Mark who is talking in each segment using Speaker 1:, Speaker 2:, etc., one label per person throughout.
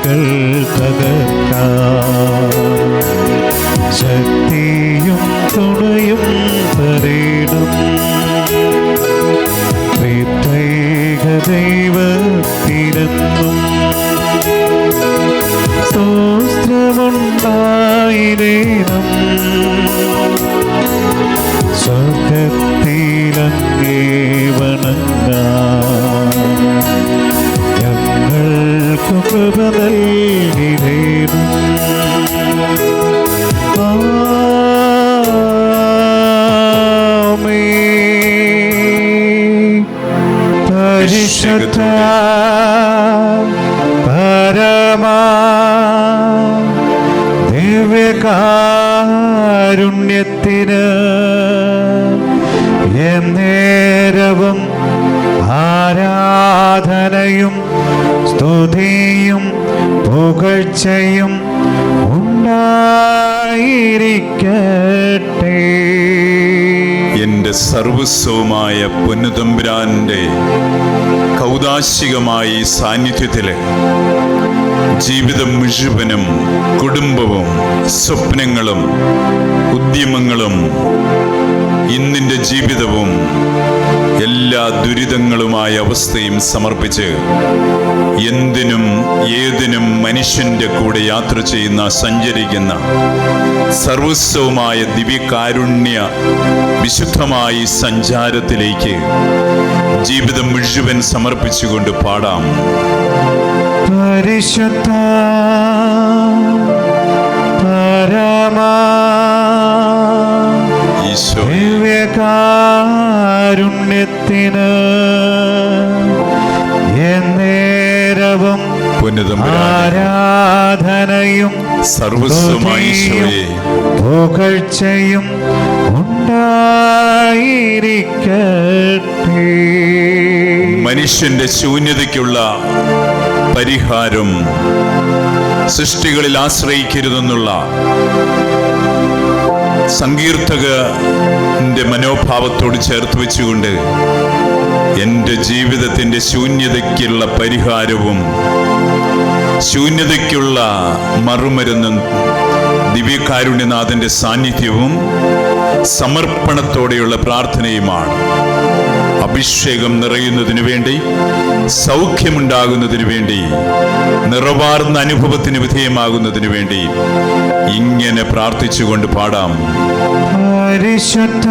Speaker 1: ശക്തികൾ തകർക്കാൻ ശക്തിയും തുണയും തരേണം. ത്രിത്വൈക ദൈവത്തിനെന്നും സ്തോത്രമുണ്ടായിടേണം. സ്വർഗത്തിലങ്ങേ വണങ്ങാൻ ഞങ്ങൾക്ക് കൃപ നൽകിടേണം. പരിശുദ്ധ പരമാ ദിവ്യകാരുണ്യത്തിന് എന്നേരവും ആരാധനയും സ്തുതിയും പുകഴ്ചയും ഉണ്ടായിരിക്കട്ടെ.
Speaker 2: എന്റെ സർവസ്വവുമായ പൊന്നുതമ്പുരാന്റെ കൗദാശികമായ സാന്നിധ്യത്തില് ജീവിതം മുഴുവനും കുടുംബവും സ്വപ്നങ്ങളും ഉദ്യമങ്ങളും ഇന്നിൻ്റെ ജീവിതവും എല്ലാ ദുരിതങ്ങളുമായ അവസ്ഥയും സമർപ്പിച്ച് എന്തിനും ഏതിനും മനുഷ്യന്റെ കൂടെ യാത്ര ചെയ്യുന്ന സഞ്ചരിക്കുന്ന സർവസ്വമായ ദിവ്യകാരുണ്യ വിശുദ്ധമായ സഞ്ചാരത്തിലേക്ക് ജീവിതം മുഴുവൻ സമർപ്പിച്ചുകൊണ്ട് പാടാം.
Speaker 1: പരിശുദ്ധ പരമാ ദിവ്യകാരുണ്യത്തിന് എന്നേരവും ആരാധനയും
Speaker 2: സർവസ്വമായി
Speaker 1: പുകഴ്ചയും ഉണ്ടായിരിക്കട്ടെ.
Speaker 2: മനുഷ്യന്റെ ശൂന്യതയ്ക്കുള്ള പരിഹാരം സൃഷ്ടികളിൽ ആശ്രയിക്കരുതെന്നുള്ള സങ്കീർത്തകന്റെ മനോഭാവത്തോട് ചേർത്ത് വെച്ചുകൊണ്ട് എൻ്റെ ജീവിതത്തിൻ്റെ ശൂന്യതയ്ക്കുള്ള പരിഹാരവും ശൂന്യതയ്ക്കുള്ള മറുമരുന്നും ദിവ്യകാരുണ്യനാഥന്റെ സാന്നിധ്യവും സമർപ്പണത്തോടെയുള്ള പ്രാർത്ഥനയുമാണ്. അഭിഷേകം നിറയുന്നതിനു വേണ്ടി, സൗഖ്യമുണ്ടാകുന്നതിനു വേണ്ടി, നിറവാർന്ന അനുഭവത്തിന് വിധേയമാകുന്നതിനു വേണ്ടി ഇങ്ങനെ പ്രാർത്ഥിച്ചുകൊണ്ട് പാടാം.
Speaker 1: പരിശുദ്ധ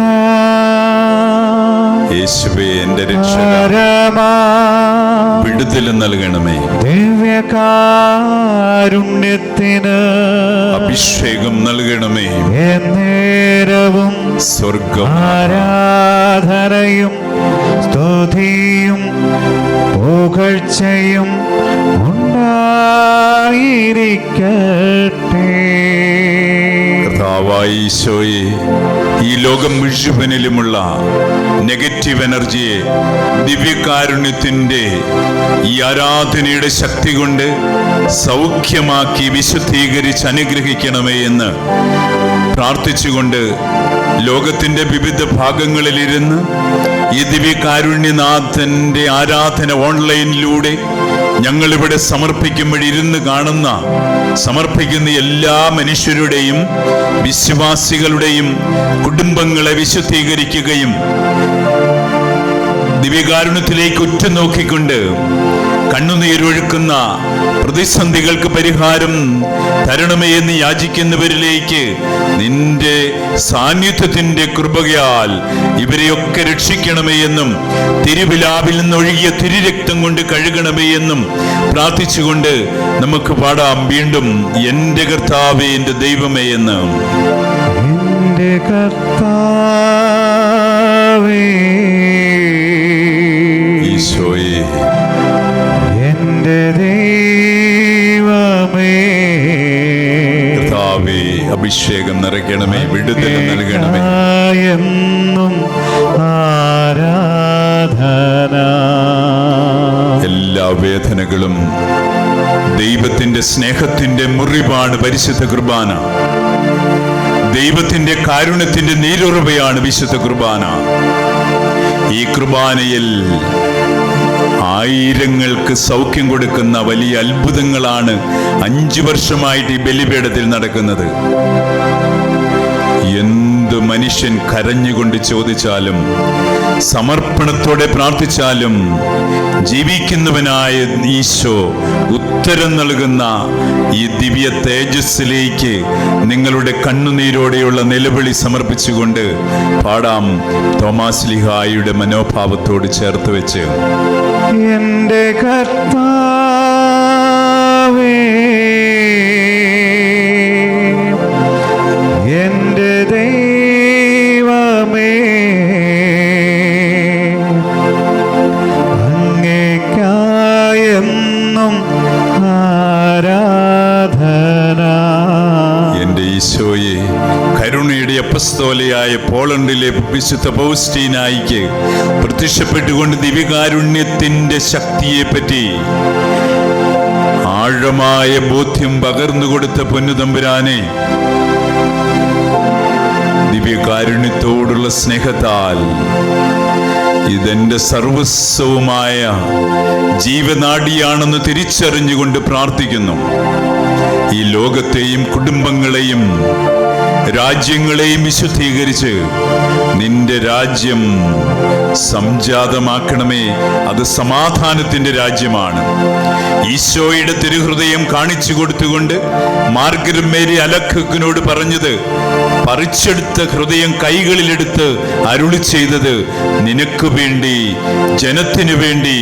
Speaker 2: യേശുവേ എൻ്റെ രക്ഷക, വിടുതൽ നൽകണമേ.
Speaker 1: ദിവ്യകാരുണ്യത്തിന്
Speaker 2: അഭിഷേകം നൽകണമേ.
Speaker 1: എന്നേരവും
Speaker 2: സ്വർഗം
Speaker 1: ആരാധനയും സ്തുതിയും പുകഴ്ചയും ഉണ്ടായിരിക്കട്ടെ.
Speaker 2: കർത്താവായ ഈശോയെ, ഈ ലോകം മുഴുവനിലുമുള്ള നെഗറ്റീവ് എനർജിയെ ദിവ്യകാരുണ്യത്തിൻ്റെ ഈ ആരാധനയുടെ ശക്തി കൊണ്ട് സൗഖ്യമാക്കി വിശുദ്ധീകരിച്ച് അനുഗ്രഹിക്കണമേ എന്ന് പ്രാർത്ഥിച്ചുകൊണ്ട് ലോകത്തിൻ്റെ വിവിധ ഭാഗങ്ങളിലിരുന്ന് ഈ ദിവ്യകാരുണ്യനാഥന്റെ ആരാധന ഓൺലൈനിലൂടെ ഞങ്ങളിവിടെ സമർപ്പിക്കുമ്പോഴിരുന്ന് കാണുന്ന സമർപ്പിക്കുന്ന എല്ലാ മനുഷ്യരുടെയും വിശ്വാസികളുടെയും കുടുംബങ്ങളെ വിശുദ്ധീകരിക്കുകയും ദിവ്യകാരുണ്യത്തിലേക്ക് ഉറ്റുനോക്കിക്കൊണ്ട് കണ്ണുനീരൊഴുക്കുന്ന പ്രതിസന്ധികൾക്ക് പരിഹാരം തരണമേ എന്ന് യാചിക്കുന്നവരിലേക്ക് നിന്റെ സാന്നിധ്യത്തിന്റെ കൃപയാൽ ഇവരെയൊക്കെ രക്ഷിക്കണമേ എന്നും തിരുവിലാവിൽ നിന്നൊഴുകിയ തിരുരക്തം കൊണ്ട് കഴുകണമേ എന്നും പ്രാർത്ഥിച്ചുകൊണ്ട് നമുക്ക് പാടാം വീണ്ടും. എൻ്റെ കർത്താവേ, എൻ്റെ ദൈവമേ എന്ന്.
Speaker 1: എൻ്റെ കർത്താവേ
Speaker 2: ഈശോയെ,
Speaker 1: എൻ്റെ ദൈവമേ,
Speaker 2: കർത്താവേ അഭിഷേകം നിറയ്ക്കണമേ, വിടുതൽ നൽകണമേ.
Speaker 1: എന്നും ആരാധന.
Speaker 2: എല്ലാ വേദനകളും ദൈവത്തിന്റെ സ്നേഹത്തിന്റെ മുറിവാണ് പരിശുദ്ധ കുർബാന. ദൈവത്തിന്റെ കാരുണ്യത്തിന്റെ നീരുറവയാണ് വിശുദ്ധ കുർബാന. ഈ കുർബാനയിൽ ആയിരങ്ങൾക്ക് സൗഖ്യം കൊടുക്കുന്ന വലിയ അത്ഭുതങ്ങളാണ് 5 വർഷമായിട്ട് ഈ ബലിപീഠത്തിൽ നടക്കുന്നത്. എന്ത് മനുഷ്യൻ കരഞ്ഞുകൊണ്ട് ചോദിച്ചാലും സമർപ്പണത്തോടെ പ്രാർത്ഥിച്ചാലും ജീവിക്കുന്നവനായ ഈശോ ഉത്തരം നൽകുന്ന ഈ ദിവ്യ തേജസ്സിലേക്ക് നിങ്ങളുടെ കണ്ണുനീരോടെയുള്ള നിലവിളി സമർപ്പിച്ചുകൊണ്ട് പാടാം. തോമാസ് ലീഹായുടെ മനോഭാവത്തോട് ചേർത്ത് വെച്ച്
Speaker 1: എന്റെ കർത്താവേ, എന്റെ ദൈവമേ, അങ്ങേയ്ക്കായെന്നും ആരാധന.
Speaker 2: എന്റെ ഈശോയെ, കരുണയുടെ അപ്പസ്തോലയായ പോളണ്ടിലെ വിശുദ്ധ പൗസ്റ്റീനായിക്ക് പ്രത്യക്ഷപ്പെട്ടുകൊണ്ട് ദിവ്യകാരുണ്യത്തിന്റെ ശക്തിയെപ്പറ്റി ആഴമായ ബോധ്യം പകർന്നുകൊടുത്ത പൊന്നുതമ്പുരാനെ, ദിവ്യകാരുണ്യത്തോടുള്ള സ്നേഹത്താൽ ഇതെന്റെ സർവസ്വവുമായ ജീവനാഡിയാണെന്ന് തിരിച്ചറിഞ്ഞുകൊണ്ട് പ്രാർത്ഥിക്കുന്നു. ഈ ലോകത്തെയും കുടുംബങ്ങളെയും രാജ്യങ്ങളെയും വിശുദ്ധീകരിച്ച് നിന്റെ രാജ്യം സംജാതമാക്കണമേ. അത് സമാധാനത്തിന്റെ രാജ്യമാണ്. ഈശോയുടെ തിരുഹൃദയം കാണിച്ചു കൊടുത്തുകൊണ്ട് മാർഗരറ്റ് മേരി അലഖക്കിനോട് പറഞ്ഞത്, പറിച്ചെടുത്ത ഹൃദയം കൈകളിലെടുത്ത് അരുളി ചെയ്തത്, നിനക്ക് വേണ്ടി, ജനത്തിനു വേണ്ടി,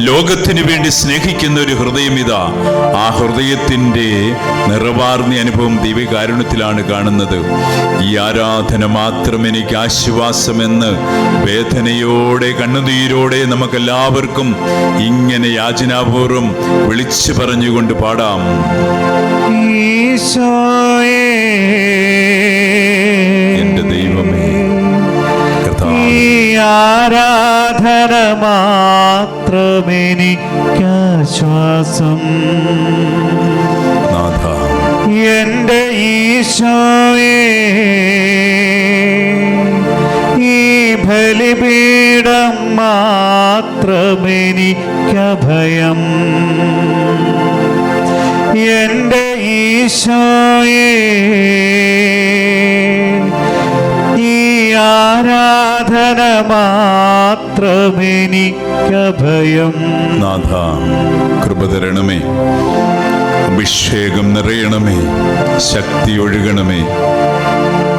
Speaker 2: ലോകത്തിനു വേണ്ടി സ്നേഹിക്കുന്ന ഒരു ഹൃദയം ഇതാ. ആ ഹൃദയത്തിന്റെ നിറവാർന്ന അനുഭവം ദിവ്യകാരുണ്യത്തിലാണ് കാണുന്നത്. ഈ ആരാധന മാത്രം എനിക്ക് ആശ്വാസമെന്ന് വേദനയോടെ കണ്ണുനീരോടെ നമുക്കെല്ലാവർക്കും ഇങ്ങനെ യാചനാപൂർവം വിളിച്ചു പറഞ്ഞുകൊണ്ട് പാടാം.
Speaker 1: ഈശോയേ,
Speaker 2: എന്റെ ദൈവമേ,
Speaker 1: ഈ ആരാധന മാത്രമെനിക്കാശ്വാസം.
Speaker 2: നാഥ,
Speaker 1: എന്റെ ഈശോയേ, ഈ ബലിപീഠം മാത്രമെനിക്കഭയം. എന്റെ ഈശോയേ, ഈ ആരാധന മാത്രമെനിക്കഭയം.
Speaker 2: നാഥ, കൃപ തരണമേ, അഭിഷേകം നിറയണമേ, ശക്തി ഒഴുകണമേ.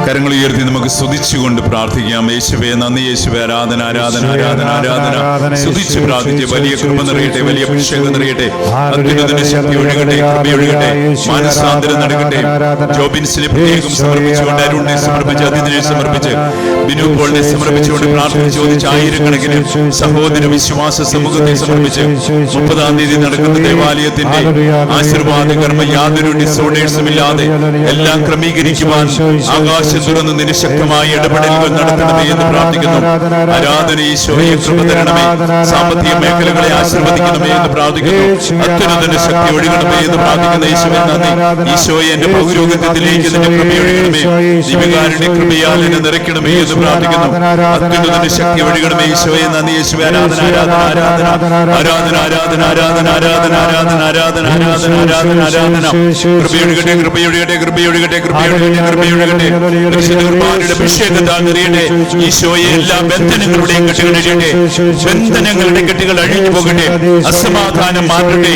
Speaker 2: കരങ്ങൾ ഉയർത്തി നമുക്ക് സ്തുതിച്ചുകൊണ്ട് പ്രാർത്ഥിക്കാം. യേശുവേ നന്ദി, യേശുവേ ആരാധന, ആരാധന, ആരാധന, ആരാധന. സ്തുതിച്ച് പ്രാർത്ഥിച്ച് വലിയ കൃപ നിറയട്ടെ, വലിയ അഭിഷേകം നിറയട്ടെ, അത്യുന്നതന്റെ ശക്തി ഒഴുകട്ടെ, കൃപ ഒഴുകട്ടെ, മാനസാന്തരം നടക്കട്ടെ. ജോബിൻസിനെ പ്രത്യേകം സമർപ്പിച്ചുകൊണ്ട്, അരുണിനെ സമർപ്പിച്ച്, അതിഥിനെ സമർപ്പിച്ച്, ബിനു പോളിനെ സമർപ്പിച്ചുകൊണ്ട് പ്രാർത്ഥന ചോദിച്ച ആയിരക്കണക്കിന് സഹോദര വിശ്വാസ സമൂഹത്തെ സമർപ്പിച്ച് 30-ാം തീയതി നടക്കുന്ന ദേവാലയത്തിന്റെ ആശീർവാദ കർമ്മം യാതൊരു ഡിസോർഡേഴ്സും ഇല്ലാതെ എല്ലാം ക്രമീകരിക്കുവാൻ ആകാശ തുറന്ന് നിശക്തമായ ഇടപെടലുകൾ നടത്തണമേ എന്ന് പ്രാർത്ഥിക്കുന്നു. ആരാധന ഈശോയെ കൃപ തരണമേ, സാമ്പത്തിക മേഖലകളെ ആശീർവദിക്കണമേ എന്ന് പ്രാർത്ഥിക്കുന്നു. അത്യുന്നതന്റെ ശക്തി ഒഴുകണമേ എന്ന് പ്രാർത്ഥിക്കുന്ന ഈശോയെ നന്ദി. ഈശോയെ എന്റെ പൗരോഹിത്യത്തിലേക്ക് നിന്റെ കൃപ ഒഴുകണമേ, ദിവ്യകാരുണ്യ കൃപയാൽ എന്നെ നിറയ്ക്കണമേ എന്ന് പ്രാർത്ഥിക്കുന്നു. അത്യുന്നതന്റെ ശക്തി ഒഴുകണമേ. ഈശോയെ നന്ദി. യേശുവേ ആരാധന, ആരാധന, ആരാധന, ആരാധന, ആരാധന, ആരാധന, ആരാധന, ആരാധന, ആരാധന, ആരാധന, ആരാധന, ആരാധന. കൃപയൊഴുകട്ടെ, കൃപയൊഴുകട്ടെ, കൃപയൊഴുകട്ടെ, കൃപയൊഴുകട്ടെ, കൃപയൊഴുകട്ടെ. അഭിഷേകത്താൽ നിറയട്ടെ. ഈശോയെ എല്ലാ ബന്ധനങ്ങളുടെയും കെട്ടുകളഴിയട്ടെ, ബന്ധനങ്ങളുടെ കെട്ടുകൾ അഴിഞ്ഞു പോകട്ടെ, അസമാധാനം മാറട്ടെ,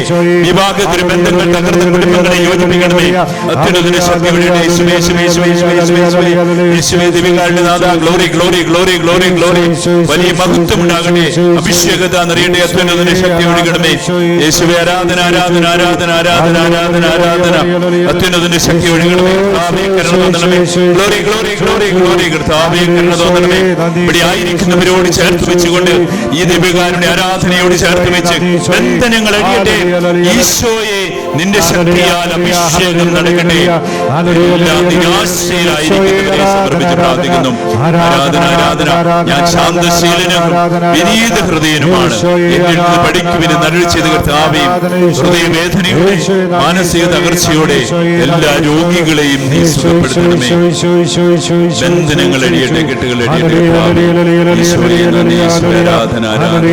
Speaker 2: വിവാഹത്തിന് ബന്ധങ്ങൾ തകർന്ന കുടുംബങ്ങളെ യോജിപ്പിക്കണമേ. അത്യുന്നതന്റെ ശക്തി ഒഴുകട്ടെ. യേശുവേ, യേശുവേ, യേശുവേ, യേശുവേ, യേശുവേ, യേശുവേ, യേശുവേ, ദിവ്യകാരുണ്യ നാഥ, glory, glory, glory, glory, glory. വലിയ മഹത്വം ഉണ്ടാകട്ടെ, അഭിഷേകത്താൽ നിറയട്ടെ, അത്യുന്നതന്റെ ശക്തി ഒഴുകണമേ. യേശുവേ ആരാധന, ആരാധന, ആരാധന, ആരാധന, ആരാധന, ആരാധന. അത്യുന്നതന്റെ ശക്തി ഒഴുകണമേ. Glory, glory, glory, glory. കർത്താവേ കരുണ തോന്നണമേ. ഇവിടെ ആയിരിക്കുന്നവരോട് ചേർത്ത് വെച്ചുകൊണ്ട് ഈ ദിവ്യകാരുണ്യ ആരാധനയോട് ചേർത്ത് വെച്ച് ബന്ധനങ്ങൾ അഴിയട്ടെ. ഈശോയെ നിന്റെ ശക്തിയാൽ അഭിഷേകം നടക്കട്ടെ. എല്ലാ നിരാശയിലായിരിക്കുന്നവരെ സമർപ്പിച്ച് പ്രാർത്ഥിക്കുന്നു. ആരാധന ആരാധന. ഞാൻ ശാന്തശീലനും വിനീത ഹൃദയനുമാണ്. എന്നിൽ നിന്ന് പഠിക്കുവിന് നരുൾ ചെയ്ത് കർത്താവേ, ഹൃദയവേദനയോടെ മാനസിക തകർച്ചയോടെ എല്ലാ രോഗികളെയും നീ സുഖപ്പെടുത്തണമേ. ബന്ധനങ്ങൾ അഴിയട്ടെ, കെട്ടുകൾ അഴിയട്ടെ. ആരാധന ആരാധന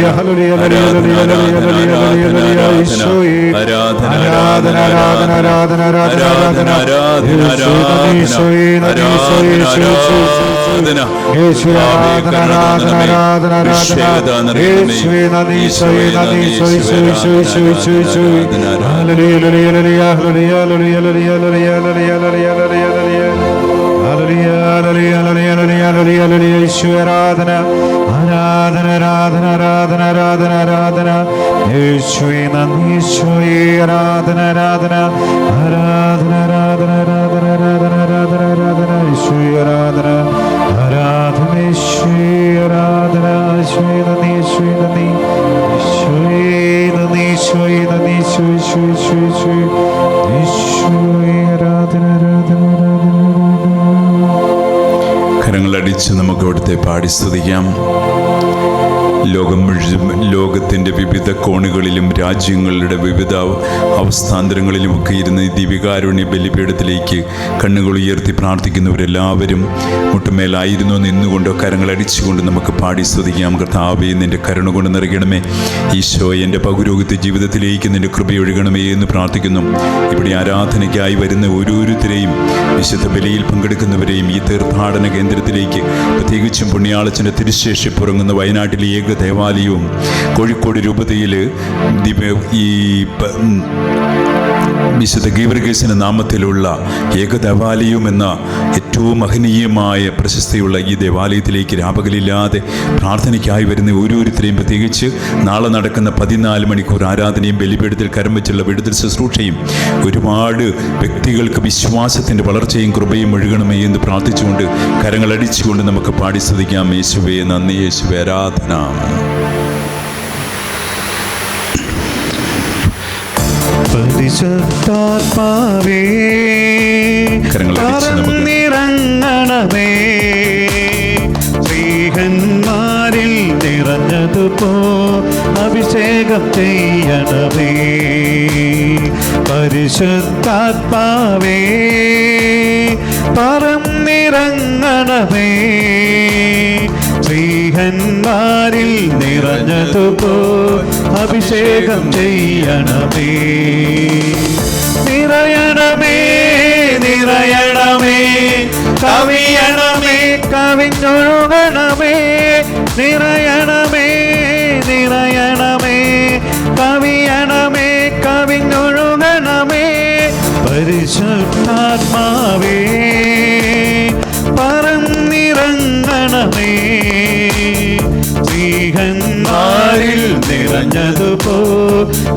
Speaker 2: കരങ്ങളടിച്ച് നമുക്ക് അവിടുത്തെ പാടി സ്തുതിക്കാം. ലോകത്തിൻ്റെ വിവിധ കോണുകളിലും രാജ്യങ്ങളുടെ വിവിധ അവസ്ഥാന്തരങ്ങളിലുമൊക്കെ ഇരുന്ന് ദിവ്യകാരുണ്യ ബലിപീഠത്തിലേക്ക് കണ്ണുകൾ ഉയർത്തി പ്രാർത്ഥിക്കുന്നവരെല്ലാവരും മുട്ടുമേലായിരുന്നു നിന്നുകൊണ്ടോ കരങ്ങളടിച്ചുകൊണ്ട് നമുക്ക് പാടി സ്തുതിക്കാം. കർത്താവേ, നിൻ്റെ കരുണ കൊണ്ട് നിറയണമേ. ഈശോ, എൻ്റെ പൗരോഹിത്യ ജീവിതത്തിലേക്ക് നിൻ്റെ കൃപയൊഴുകണമേ എന്ന് പ്രാർത്ഥിക്കുന്നു. ഇവിടെ ആരാധനയ്ക്കായി വരുന്ന ഓരോരുത്തരെയും വിശുദ്ധ ബലിയിൽ പങ്കെടുക്കുന്നവരെയും ഈ തീർത്ഥാടന കേന്ദ്രത്തിലേക്ക്, പ്രത്യേകിച്ചും പുണ്യാളച്ചൻ്റെ തിരുശേഷിപ്പ് ഉറങ്ങുന്ന വയനാട്ടിലെ ഏക ദേവാലയവും കോഴിക്കോട് രൂപതയിൽ ഈ വിശുദ്ധ ഗീവർഗീസിൻ്റെ നാമത്തിലുള്ള ഏക ദേവാലയം എന്ന ഏറ്റവും മഹനീയമായ പ്രശസ്തിയുള്ള ഈ ദേവാലയത്തിലേക്ക് രാപകലില്ലാതെ പ്രാർത്ഥനയ്ക്കായി വരുന്ന ഓരോരുത്തരെയും, പ്രത്യേകിച്ച് നാളെ നടക്കുന്ന 14 മണിക്കൂർ ആരാധനയും ബലിപീഠത്തിൽ കരം വെച്ചുള്ള വിടുതൽ ശുശ്രൂഷയും ഒരുപാട് വ്യക്തികൾക്ക് വിശ്വാസത്തിൻ്റെ വളർച്ചയും കൃപയും ഒഴുകണമേ എന്ന് പ്രാർത്ഥിച്ചുകൊണ്ട് കരങ്ങളടിച്ചുകൊണ്ട് നമുക്ക് പാടി സ്തുതിക്കാം. യേശുവേ നന്ദി, യേശുവേ ആരാധന.
Speaker 1: പരിശുദ്ധാത്മാവേ നിറങ്ങണമേ, സ്ത്രീഹന്മാരിൽ നിറഞ്ഞതുപോ അഭിഷേകം ചെയ്യണമേ. പരിശുദ്ധാത്മാവേ പറന്നിറങ്ങണമേ, സ്ത്രീഹന്മാരിൽ നിറഞ്ഞതുപോ അഭിഷേകം ചെയ്യണമേ. നിറയണമേ നിറയണമേ, കവിയണമേ കവിഞ്ഞൊഴുകണമേ. നിറയണമേ നിറയണമേ, കവിയണമേ കവിഞ്ഞൊഴുകണമേ. പരിശുദ്ധാത്മാവേ പറന്നിറങ്ങണമേ, സ്ത്രീഹന്മാരിൽ നിറഞ്ഞതുപോ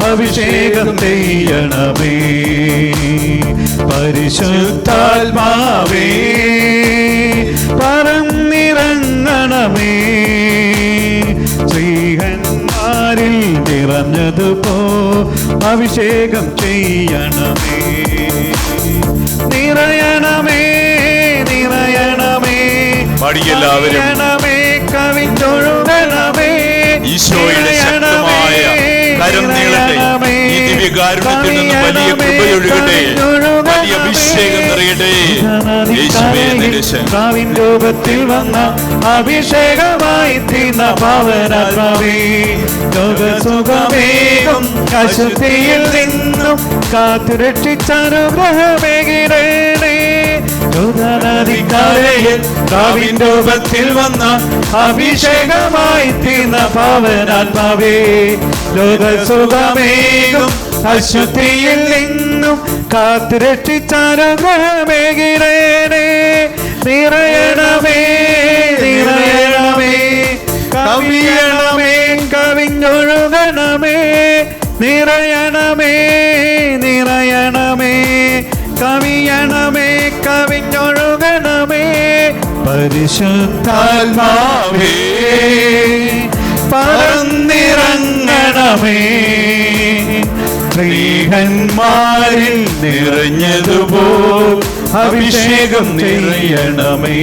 Speaker 1: അഭിഷേകം ചെയ്യണമേ. പരിശുദ്ധാത്മാവേ പറന്നിറങ്ങണമേ, സ്ത്രീഹന്മാരിൽ നിറഞ്ഞതുപോ അഭിഷേകം ചെയ്യണമേ. നിറയണമേ നിറയണമേ,
Speaker 2: പാടിയെല്ലാവരും
Speaker 1: കവിഞ്ഞൊഴുകണമേ.
Speaker 2: ഈശോയുടെ ശക്തമായ കരം നീളട്ടെ. ഈ ദിവ്യകാരുണ്യത്തിൽ നിന്ന് വലിയ കൃപയൊഴുകട്ടെ, വലിയ അഭിഷേകം നിറയട്ടെ. യേശുവേ നിന്റെ
Speaker 1: രൂപത്തിൽ വന്ന അഭിഷേകമായി തീർന്ന പാവനാത്മാവേ, ലോകസുഖമേകും അശുദ്ധിയിൽ നിന്നും കാത്തുരക്ഷിച്ചനുഗ്രഹമേകിടേണേ. രൂപത്തിൽ വന്ന അഭിഷേകമായി തീർന്ന പാവനാത്മാവേ, ലോകസുഖമേകും അശുദ്ധിയിൽ നിന്നും കാത്തുരക്ഷിച്ചനുഗ്രഹമേകിടേണേ. നിറയണമേ നിറയണമേ, കവിയണമേ കവിഞ്ഞൊഴുകണമേ. നിറയണമേ നിറയണമേ, കവിയണമേ കവിഞ്ഞൊഴുകണമേ. പരിശുദ്ധാത്മാവേ പറന്നിറങ്ങണമേ, സ്ത്രീഹന്മാരിൽ നിറഞ്ഞതുപോൽ അഭിഷേകം നിറയണമേ.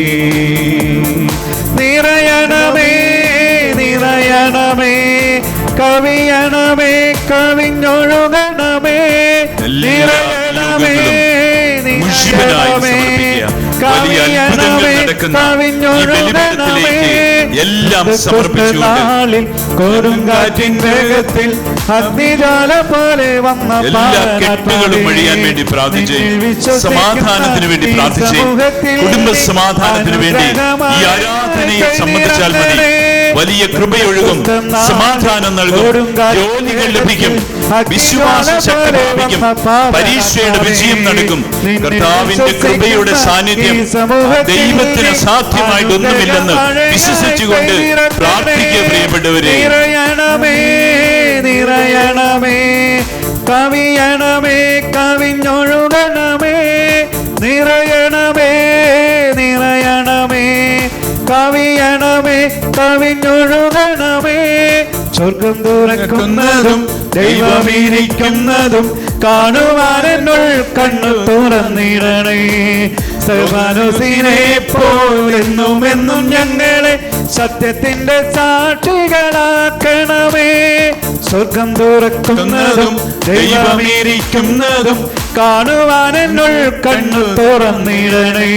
Speaker 1: നിറയണമേ നിറയണമേ കവിയണമേ കവിഞ്ഞൊഴുകണമേ. നിറയണമേ നിറയണമേ കവിയണമേ കവിഞ്ഞൊഴുകണമേ.
Speaker 2: എല്ലാം സമർപ്പിച്ചുകൊണ്ട്
Speaker 1: കൊടുങ്കാറ്റിൻ വേഗത്തിൽ അഗ്നിജാല പോലെ വന്ന
Speaker 2: എല്ലാ കെട്ടുകളും ഒഴിയാൻ വേണ്ടി പ്രാർത്ഥിച്ച്, സമാധാനത്തിന് വേണ്ടി പ്രാർത്ഥിച്ച്, കുടുംബ സമാധാനത്തിന് വേണ്ടി ഈ ആരാധനയെ സംബന്ധിച്ചാൽ മതി. വലിയ കൃപയൊഴുകും, സമാധാനം നൽകും, ജോലികൾ ലഭിക്കും, വിശ്വാസം ശക്തി പ്രാപിക്കും, പരീക്ഷയുടെ വിജയം നടക്കും. കർത്താവിന്റെ കൃപയുടെ സാന്നിധ്യം ദൈവത്തിന് സാധ്യമായിട്ടൊന്നുമില്ലെന്ന് വിശ്വസിച്ചുകൊണ്ട് പ്രാർത്ഥിക്കുക പ്രിയപ്പെട്ടവരെ.
Speaker 1: നിറയണമേ നിറയണമേ കവിയണമേ കവിഞ്ഞൊഴുകണമേ. നിറയണമേ നിറയണമേ കവിയണമേ കവിഞ്ഞൊഴുകണമേ. സ്വർഗം തുറക്കുന്നതും ദൈവമിരിക്കുന്നതും കാണുവാനെന്നുൾ കണ്ണു തുറന്നിടണേ. സ്തഫാനോസിനെ പോലെന്നും എന്നും ഞങ്ങളെ സത്യത്തിന്റെ സാക്ഷികളാക്കണമേ. സ്വർഗം തുറക്കുന്നതും ദൈവമിരിക്കുന്നതും കാണുവാനെന്നുൾ കണ്ണു തുറന്നിടണേ.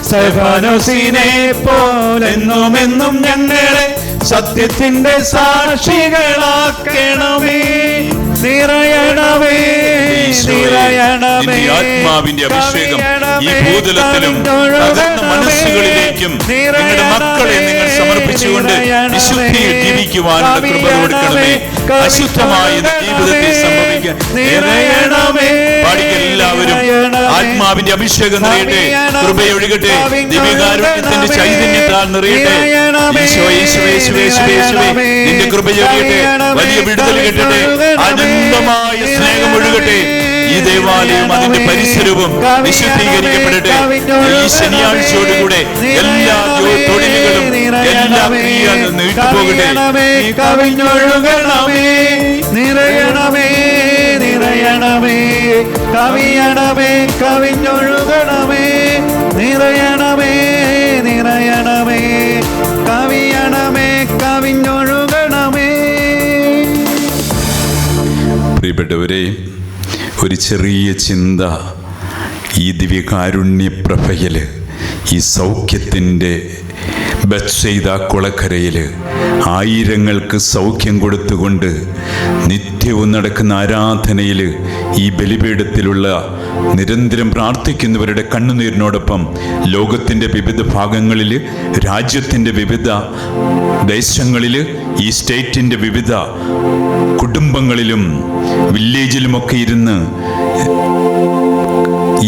Speaker 1: സ്തഫാനോസിനെ പോലെന്നും എന്നും ഞങ്ങളെ സത്യത്തിന്റെ സാക്ഷികളാക്കണമേ. നിറയണമേ നിറയണമേ
Speaker 2: ആത്മാവിന്റെ അഭിഷേകം ഈ ഭൂതലത്തിലും തകർന്ന മനസ്സുകളിലേക്കും നിങ്ങളുടെ മക്കളെ നിങ്ങൾ സമർപ്പിച്ചുകൊണ്ട് വിശുദ്ധിയിൽ ജീവിക്കുവാനുള്ള കൃപ കൊടുക്കണമേ. അശുദ്ധമായ ജീവിതത്തെ സംഭവിക്കാൻ പാടിക്കൽ എല്ലാവരും ആത്മാവിന്റെ അഭിഷേകം നിറയട്ടെ, കൃപയൊഴുകട്ടെ, ദിവ്യകാരുണ്യത്തിന്റെ ചൈതന്യത്താൽ നിറയട്ടെ. നിന്റെ കൃപയൊഴുകട്ടെ, വലിയ വിടുതൽ കിട്ടട്ടെ, അനന്തമായ സ്നേഹം ഒഴുകട്ടെ. ഈ ദേവാലയം അതിന്റെ പരിസരവും വിശുദ്ധീകരിക്കപ്പെടട്ടെ. ഈ ശനിയാഴ്ചയോടുകൂടെ എല്ലാ തൊഴിലുകളും എല്ലാ ക്രിയകളും നീട്ടുപോകട്ടെ.
Speaker 1: കവിഞ്ഞൊഴുകണമേ. നിറയണമേ നിറയണമേ കവിയണമേ കവിഞ്ഞൊഴുകണമേ. നിറയണമേ നിറയണമേ കവിയണമേ കവിഞ്ഞൊഴുകണമേ.
Speaker 2: പ്രിയപ്പെട്ടവരെ, ഒരു ചെറിയ ചിന്ത ഈ ദിവ്യകാരുണ്യപ്രഭയില്, ഈ സൗഖ്യത്തിൻ്റെ ബത്സയിദ കുളക്കരയിൽ ആയിരങ്ങൾക്ക് സൗഖ്യം കൊടുത്തുകൊണ്ട് നിത്യവും നടക്കുന്ന ആരാധനയിൽ ഈ ബലിപീഠത്തിലുള്ള നിരന്തരം പ്രാർത്ഥിക്കുന്നവരുടെ കണ്ണുനീരിനോടൊപ്പം ലോകത്തിൻ്റെ വിവിധ ഭാഗങ്ങളിൽ, രാജ്യത്തിൻ്റെ വിവിധ ദേശങ്ങളിൽ, ഈ സ്റ്റേറ്റിൻ്റെ വിവിധ കുടുംബങ്ങളിലും വില്ലേജിലുമൊക്കെ ഇരുന്ന്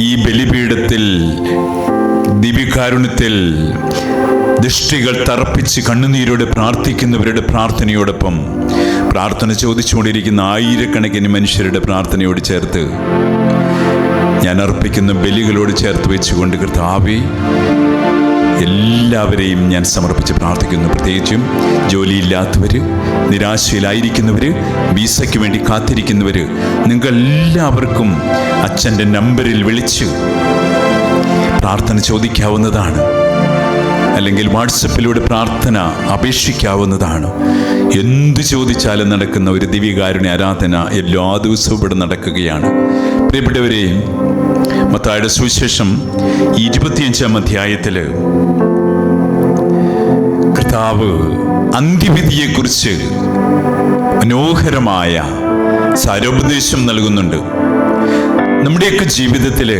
Speaker 2: ഈ ബലിപീഠത്തിൽ ദിവ്യകാരുണ്യത്തിൽ ദൃഷ്ടികൾ തർപ്പിച്ച് കണ്ണുനീരോടെ പ്രാർത്ഥിക്കുന്നവരുടെ പ്രാർത്ഥനയോടൊപ്പം പ്രാർത്ഥന ചോദിച്ചുകൊണ്ടിരിക്കുന്ന ആയിരക്കണക്കിന് മനുഷ്യരുടെ പ്രാർത്ഥനയോട് ചേർത്ത് ഞാൻ അർപ്പിക്കുന്ന ബലികളോട് ചേർത്ത് വെച്ചുകൊണ്ട് കർത്താവേ, എല്ലാവരെയും ഞാൻ സമർപ്പിച്ച് പ്രാർത്ഥിക്കുന്നു. പ്രത്യേകിച്ചും ജോലിയില്ലാത്തവർ, നിരാശയിലായിരിക്കുന്നവർ, വിസയ്ക്ക് വേണ്ടി കാത്തിരിക്കുന്നവർ, നിങ്ങൾക്കെല്ലാവർക്കും അച്ഛൻ്റെ നമ്പറിൽ വിളിച്ച് പ്രാർത്ഥന ചോദിക്കാവുന്നതാണ്. അല്ലെങ്കിൽ വാട്സപ്പിലൂടെ പ്രാർത്ഥന അപേക്ഷിക്കാവുന്നതാണ്. എന്ത് ചോദിച്ചാലും നടക്കുന്ന ഒരു ദിവ്യകാരുണ്യ ആരാധന എല്ലാ ദിവസവും ഇവിടെ നടക്കുകയാണ്. പ്രിയപ്പെട്ടവരെ, മത്തായിയുടെ സുവിശേഷം 25-ാം അധ്യായത്തിൽ കർത്താവ് അന്ത്യവിധിയെക്കുറിച്ച് മനോഹരമായ സാരോപദേശം നൽകുന്നുണ്ട്. നമ്മുടെയൊക്കെ ജീവിതത്തിൽ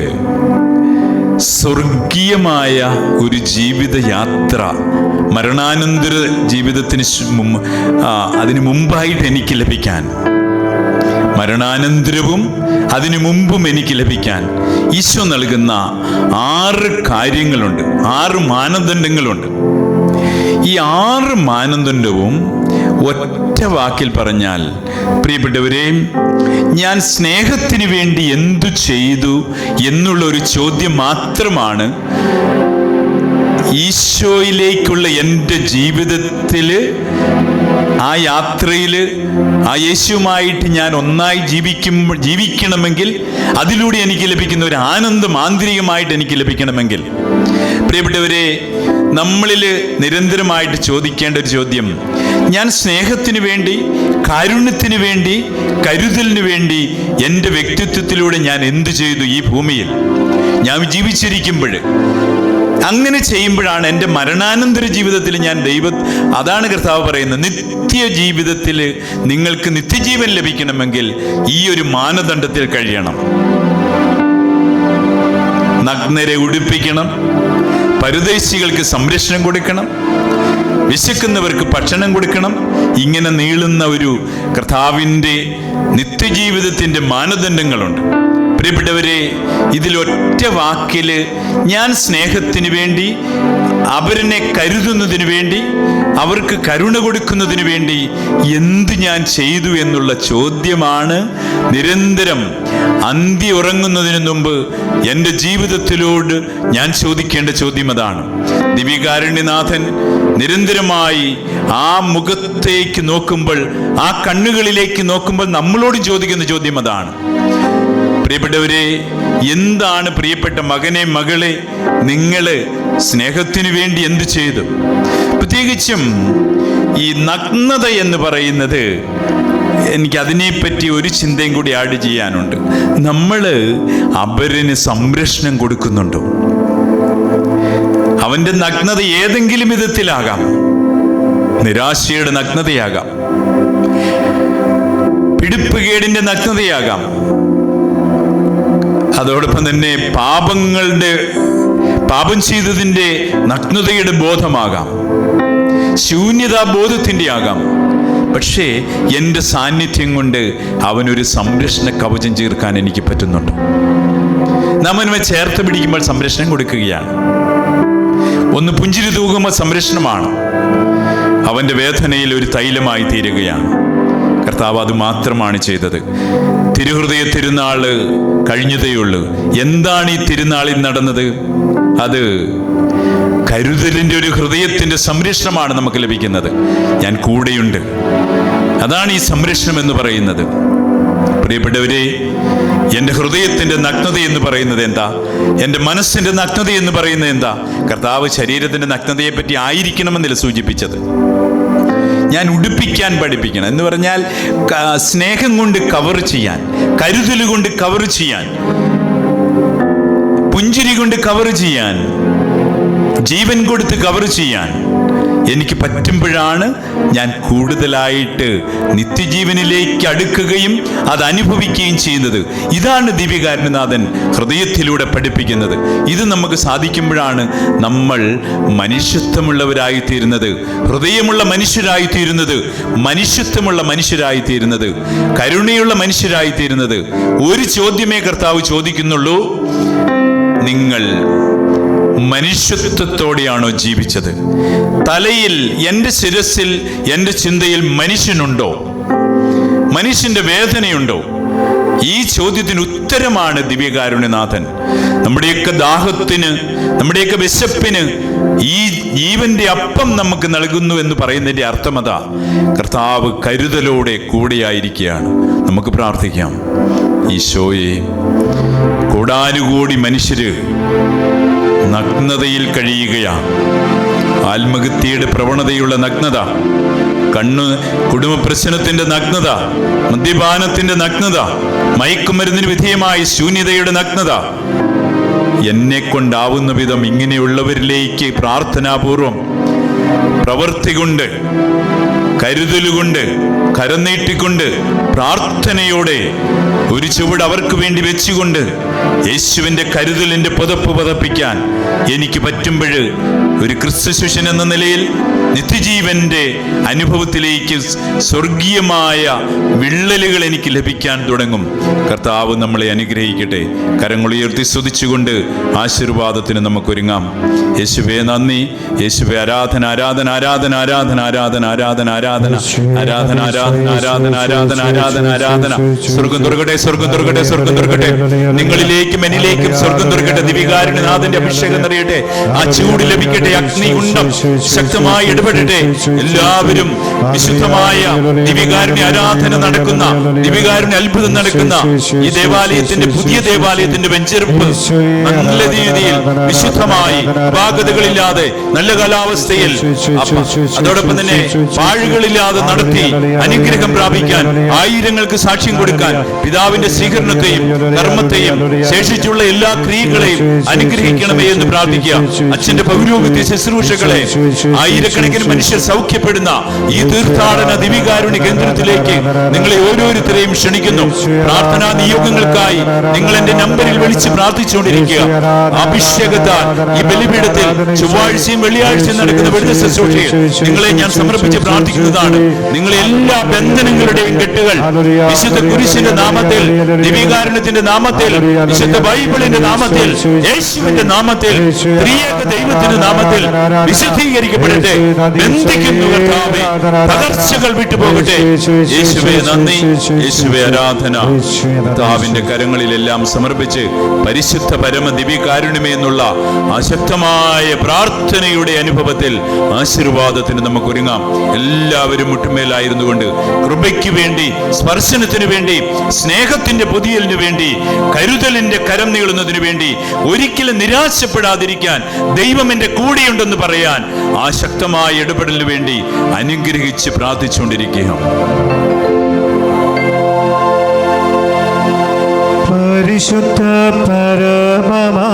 Speaker 2: സ്വർഗീയമായ ഒരു ജീവിതയാത്ര മരണാനന്തര ജീവിതത്തിന് അതിനു മുമ്പായിട്ട് എനിക്ക് ലഭിക്കാൻ, മരണാനന്തരവും അതിനു മുമ്പും എനിക്ക് ലഭിക്കാൻ ഈശോ നൽകുന്ന 6 കാര്യങ്ങളുണ്ട്, 6 മാനദണ്ഡങ്ങളുണ്ട്. ഈ 6 മാനദണ്ഡവും ഒറ്റ വാക്കിൽ പറഞ്ഞാൽ, പ്രിയപ്പെട്ടവരെ, ഞാൻ സ്നേഹത്തിന് വേണ്ടി എന്തു ചെയ്തു എന്നുള്ള ഒരു ചോദ്യം മാത്രമാണ് ഈശോയിലേക്കുള്ള എൻ്റെ ജീവിതത്തിൽ, ആ യാത്രയിൽ ആ യേശുവുമായിട്ട് ഞാൻ ഒന്നായി ജീവിക്കണമെങ്കിൽ, അതിലൂടെ എനിക്ക് ലഭിക്കുന്ന ഒരു ആനന്ദം ആന്തരികമായിട്ട് എനിക്ക് ലഭിക്കണമെങ്കിൽ, പ്രിയപ്പെട്ടവരെ, നമ്മളിൽ നിരന്തരമായിട്ട് ചോദിക്കേണ്ട ഒരു ചോദ്യം, ഞാൻ സ്നേഹത്തിന് വേണ്ടി, കാരുണ്യത്തിന് വേണ്ടി, കരുതലിന് വേണ്ടി എൻ്റെ വ്യക്തിത്വത്തിലൂടെ ഞാൻ എന്തു ചെയ്തു ഈ ഭൂമിയിൽ ഞാൻ ജീവിച്ചിരിക്കുമ്പോൾ? അങ്ങനെ ചെയ്യുമ്പോഴാണ് എൻ്റെ മരണാനന്തര ജീവിതത്തിൽ ഞാൻ അതാണ് കർത്താവ് പറയുന്നത്, നിത്യ ജീവിതത്തിൽ നിങ്ങൾക്ക് നിത്യജീവൻ ലഭിക്കണമെങ്കിൽ ഈ ഒരു മാനദണ്ഡത്തിൽ കഴിയണം. നഗ്നരെ ഉടുപ്പിക്കണം, പരദേശികൾക്ക് സംരക്ഷണം കൊടുക്കണം, വിശക്കുന്നവർക്ക് ഭക്ഷണം കൊടുക്കണം. ഇങ്ങനെ നീളുന്ന ഒരു കർത്താവിൻ്റെ നിത്യജീവിതത്തിൻ്റെ മാനദണ്ഡങ്ങളുണ്ട്. പ്രിയപ്പെട്ടവരെ, ഇതിലൊറ്റ വാക്കിൽ ഞാൻ സ്നേഹത്തിന് വേണ്ടി, അവരെ കരുതുന്നതിന് വേണ്ടി, അവർക്ക് കരുണ കൊടുക്കുന്നതിന് വേണ്ടി എന്ത് ഞാൻ ചെയ്തു എന്നുള്ള ചോദ്യമാണ് നിരന്തരം അന്തി ഉറങ്ങുന്നതിന് മുമ്പ് എൻ്റെ ജീവിതത്തിലോട് ഞാൻ ചോദിക്കേണ്ട ചോദ്യം. അതാണ് ദിവ്യകാരുണ്യനാഥൻ നിരന്തരമായി ആ മുഖത്തേക്ക് നോക്കുമ്പോൾ, ആ കണ്ണുകളിലേക്ക് നോക്കുമ്പോൾ നമ്മളോട് ചോദിക്കുന്ന ചോദ്യം അതാണ്. പ്രിയപ്പെട്ടവരെ, എന്താണ് പ്രിയപ്പെട്ട മകനെ, മകളെ, നിങ്ങൾ സ്നേഹത്തിന് വേണ്ടി എന്ത് ചെയ്തു? പ്രത്യേകിച്ചും ഈ നഗ്നത എന്ന് പറയുന്നത്, എനിക്ക് അതിനെപ്പറ്റി ഒരു ചിന്തയും കൂടി ആഡ് ചെയ്യാനുണ്ട്. നമ്മൾ അവരിന് സംരക്ഷണം കൊടുക്കുന്നുണ്ടോ? അവൻ്റെ നഗ്നത ഏതെങ്കിലും വിധത്തിലാകാം. നിരാശയുടെ നഗ്നതയാകാം, പിടിപ്പുകേടിൻ്റെ നഗ്നതയാകാം, അതോടൊപ്പം തന്നെ പാപം ചെയ്തതിൻ്റെ നഗ്നതയുടെ ബോധമാകാം, ശൂന്യതാബോധത്തിൻ്റെ ആകാം. പക്ഷേ എൻ്റെ സാന്നിധ്യം കൊണ്ട് അവനൊരു സംരക്ഷണ കവചം ചേർക്കാൻ എനിക്ക് പറ്റുന്നുണ്ടോ? നാം അവനെ ചേർത്ത് പിടിക്കുമ്പോൾ സംരക്ഷണം കൊടുക്കുകയാണ്. ഒന്ന് പുഞ്ചിരി തൂകുമ്പോൾ സംരക്ഷണമാണ്. അവൻ്റെ വേദനയിൽ ഒരു തൈലമായി തീരുകയാണ്. കർത്താവ് അത് മാത്രമാണ് ചെയ്തത്. തിരുഹൃദയ തിരുനാൾ കഴിഞ്ഞതേയുള്ളൂ. എന്താണ് ഈ തിരുനാളിൽ നടന്നത്? അത് കരുതലിൻ്റെ ഒരു ഹൃദയത്തിൻ്റെ സംരക്ഷണമാണ് നമുക്ക് ലഭിക്കുന്നത്. ഞാൻ കൂടെയുണ്ട്. അതാണ് ഈ സംരക്ഷണം എന്ന് പറയുന്നത്. പ്രിയപ്പെട്ടവരെ, എൻ്റെ ഹൃദയത്തിൻ്റെ നഗ്നത എന്ന് പറയുന്നത് എന്താ? എൻ്റെ മനസ്സിൻ്റെ നഗ്നത എന്ന് പറയുന്നത് എന്താ? കർത്താവ് ശരീരത്തിൻ്റെ നഗ്നതയെപ്പറ്റി ആയിരിക്കണമെന്നില്ല സൂചിപ്പിച്ചത്. ഞാൻ ഉടുപ്പിക്കാൻ പഠിപ്പിക്കണം എന്ന് പറഞ്ഞാൽ സ്നേഹം കൊണ്ട് കവർ ചെയ്യാൻ, കരുതൽ കൊണ്ട് കവർ ചെയ്യാൻ, പുഞ്ചിരി കൊണ്ട് കവർ ചെയ്യാൻ, ജീവൻ കൊടുത്ത് കവർ ചെയ്യാൻ എനിക്ക് പറ്റുമ്പോഴാണ് ഞാൻ കൂടുതലായിട്ട് നിത്യജീവനിലേക്ക് അടുക്കുകയും അത് അനുഭവിക്കുകയും ചെയ്യുന്നത്. ഇതാണ് ദിവ്യകാരുണ്യനാഥൻ ഹൃദയത്തിലൂടെ പഠിപ്പിക്കുന്നത്. ഇത് നമുക്ക് സാധിക്കുമ്പോഴാണ് നമ്മൾ മനുഷ്യത്വമുള്ളവരായിത്തീരുന്നത്, ഹൃദയമുള്ള മനുഷ്യരായിത്തീരുന്നത്, മനുഷ്യത്വമുള്ള മനുഷ്യരായിത്തീരുന്നത്, കരുണയുള്ള മനുഷ്യരായിത്തീരുന്നത്. ഒരു ചോദ്യമേ കർത്താവ് ചോദിക്കുന്നുള്ളൂ, നിങ്ങൾ മനുഷ്യത്വത്തോടെയാണോ ജീവിച്ചത്? തലയിൽ, എൻ്റെ ശിരസിൽ, എൻ്റെ ചിന്തയിൽ മനുഷ്യനുണ്ടോ? മനുഷ്യന്റെ വേദനയുണ്ടോ? ഈ ചോദ്യത്തിന് ഉത്തരമാണ് ദിവ്യകാരുണ്യനാഥൻ. നമ്മുടെയൊക്കെ ദാഹത്തിന്, നമ്മുടെയൊക്കെ വിശപ്പിന് ഈ ജീവന്റെ അപ്പം നമുക്ക് നൽകുന്നു എന്ന് പറയുന്നതിന്റെ അർത്ഥം അതാ. കർത്താവ് കരുതലോടെ കൂടെയായിരിക്കുകയാണ്. നമുക്ക് പ്രാർത്ഥിക്കാം. ഈശോയെ, കോടാനുകോടി മനുഷ്യര് നഗ്നതയിൽ കഴിയുകയാണ്. ആത്മഹത്യയുടെ പ്രവണതയുള്ള നഗ്നത, കുടുംബ പ്രശ്നത്തിന്റെ നഗ്നത, മദ്യപാനത്തിന്റെ നഗ്നത, മയക്കുമരുന്നിന് വിധേയമായ ശൂന്യതയുടെ നഗ്നത. എന്നെ കൊണ്ടാവുന്ന വിധം ഇങ്ങനെയുള്ളവരിലേക്ക് പ്രാർത്ഥനാപൂർവം, പ്രവൃത്തി കൊണ്ട്, കരുതലുകൊണ്ട്, കരം നീട്ടിക്കൊണ്ട്, പ്രാർത്ഥനയോടെ ഒരു ചുവട് അവർക്ക് വേണ്ടി വെച്ചുകൊണ്ട് യേശുവിൻ്റെ കരുതലിൻ്റെ പുതപ്പ് പതപ്പിക്കാൻ എനിക്ക് പറ്റുമ്പോൾ ഒരു ക്രിസ്തുശിഷ്യൻ എന്ന നിലയിൽ നിത്യജീവന്റെ അനുഭവത്തിലേക്ക് സ്വർഗീയമായ വിള്ളലുകൾ എനിക്ക് ലഭിക്കാൻ തുടങ്ങും. കർത്താവ് നമ്മളെ അനുഗ്രഹിക്കട്ടെ. കരങ്ങളുയർത്തി സ്തുതിച്ചുകൊണ്ട് ആശീർവാദത്തിന് നമുക്കൊരുങ്ങാം. യേശുവേ നന്ദി, യേശുവേ ആരാധന, ആരാധന, ആരാധന, ആരാധന, ആരാധന, ആരാധന, ആരാധന. ആരാധന ആരാധന ആരാധന ആരാധന ആരാധന ആരാധന ആരാധന. സ്വർഗം തുറക്കട്ടെ, സ്വർഗം തുറക്കട്ടെ, സ്വർഗം തുറക്കട്ടെ. നിങ്ങളിലേക്കും എന്നിലേക്കും സ്വർഗം തുറക്കട്ടെ. ദിവികാരുണ്യനാഥന്റെ അഭിഷേകം നിറയട്ടെ. ആ ചൂട് ലഭിക്കട്ടെ. അഗ്നികുണ്ഡം ശക്തമായി ഇടപെടട്ടെ. എല്ലാവരും വിശുദ്ധമായ ദിവികാരുണ്യ ആരാധന നടക്കുന്ന, ദിവികാരുണ്യ അത്ഭുതം നടക്കുന്ന ഈ ദേവാലയത്തിന്റെ, പുതിയ ദേവാലയത്തിന്റെ വെഞ്ചരിപ്പ് നല്ല രീതിയിൽ വിശുദ്ധമായി പാകതകളില്ലാതെ നല്ല കാലാവസ്ഥയിൽ, അതോടൊപ്പം തന്നെ പാഴുകളില്ലാതെ നടത്തി അനുഗ്രഹം പ്രാപിക്കാൻ, ആയിരങ്ങൾക്ക് സാക്ഷ്യം കൊടുക്കാൻ പിതാവിന്റെ സ്വീകരണത്തെയും കർമ്മത്തെയും ശേഷിച്ചുള്ള എല്ലാ ക്രിയകളെയും അനുഗ്രഹിക്കണമേ എന്ന് പ്രാർത്ഥിക്കുക. അച്ഛന്റെ പൗരോഹിത്യ ശുശ്രൂഷകളെ ആയിരക്കണക്കിന് മനുഷ്യർ സൗഖ്യപ്പെടുന്ന ഈ തീർത്ഥാടന ദിവികാരുണ്യ കേന്ദ്രത്തിലേക്ക് നിങ്ങളെ ഓരോരുത്തരെയും ക്ഷണിക്കുന്നു. പ്രാർത്ഥനാ നിയോഗങ്ങൾക്കായി നിങ്ങൾ എന്റെ നമ്പറിൽ വിളിച്ച് പ്രാർത്ഥിച്ചുകൊണ്ടിരിക്കുക. അഭിഷേകത്താൽ ഈ ബലിപീഠത്തിൽ ചൊവ്വാഴ്ചയും വെള്ളിയാഴ്ചയും നടക്കുന്ന വിടുതൽ ശുശ്രൂഷയിൽ നിങ്ങളെ ഞാൻ സമർപ്പിച്ച് പ്രാർത്ഥിക്കുന്നതാണ്. നിങ്ങളെ എല്ലാ ബന്ധനങ്ങളുടെയും കെട്ടുകൾ വിശുദ്ധ കുരിശിന്റെ നാമത്തിൽ, ദിവികാരുണ്യത്തിന്റെ നാമത്തിൽ, വിശുദ്ധ ബൈബിളിന്റെ നാമത്തിൽ, യേശുവിന്റെ നാമത്തിൽ, ത്രിയേക ദൈവത്തിന്റെ നാമത്തിൽ വിശുദ്ധീകരിക്കപ്പെടട്ടെ. ബന്ധിക്കുന്നു കർത്താവേ, തകർച്ചകൾ വിട്ടുപോകട്ടെ. യേശുവേ നന്ദി, യേശുവേ ആരാധന. കർത്താവിന്റെ കരങ്ങളിലെല്ലാം സമർപ്പിച്ച് പരിശുദ്ധ പരമ ദിവികാരുണ്യമേ എന്നുള്ള അശക്തമായ പ്രാർത്ഥനയുടെ അനുഭവത്തിൽ ആശീർവാദത്തിന് നമുക്ക് ഒരുങ്ങാം. എല്ലാവരും മുട്ടുമേലായിരുന്നു കൊണ്ട് കൃപയ്ക്ക് വേണ്ടി, സ്പർശനത്തിന് വേണ്ടി, സ്നേഹത്തിന്റെ പുതിയലിന് വേണ്ടി, കരുതലിന്റെ കരം നീളുന്നതിന് വേണ്ടി, ഒരിക്കലും നിരാശപ്പെടാതിരിക്കാൻ ദൈവം എന്റെ കൂടെയുണ്ടെന്ന് പറയാൻ ആ ശക്തമായ ഇടപെടലിന് വേണ്ടി അനുഗ്രഹിച്ച് പ്രാർത്ഥിച്ചുകൊണ്ടിരിക്കുക.
Speaker 1: പരിശുദ്ധ പരമമാ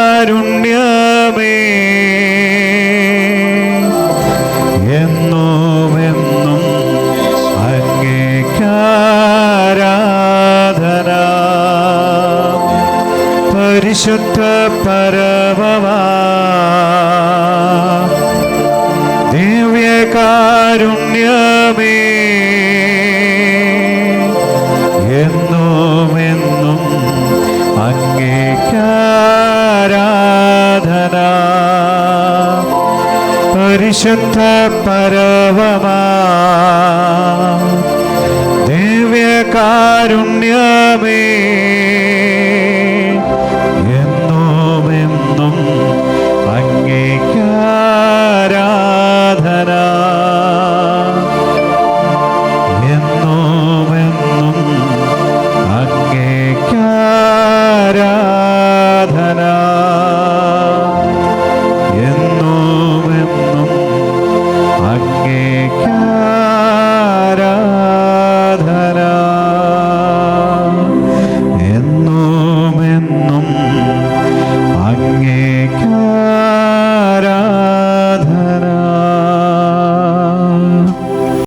Speaker 1: ദിവ്യകാരുണ്യമേ, എന്നും എന്നും അങ്ങേക്കാരാധന. പരിശുദ്ധ പരമമാ ദിവ്യകാരുണ്യമേ, എന്നും എന്നും അങ്ങേക്കാരാധന. പരിശുദ്ധ പരമമാ ദിവ്യകാരുണ്യമേ,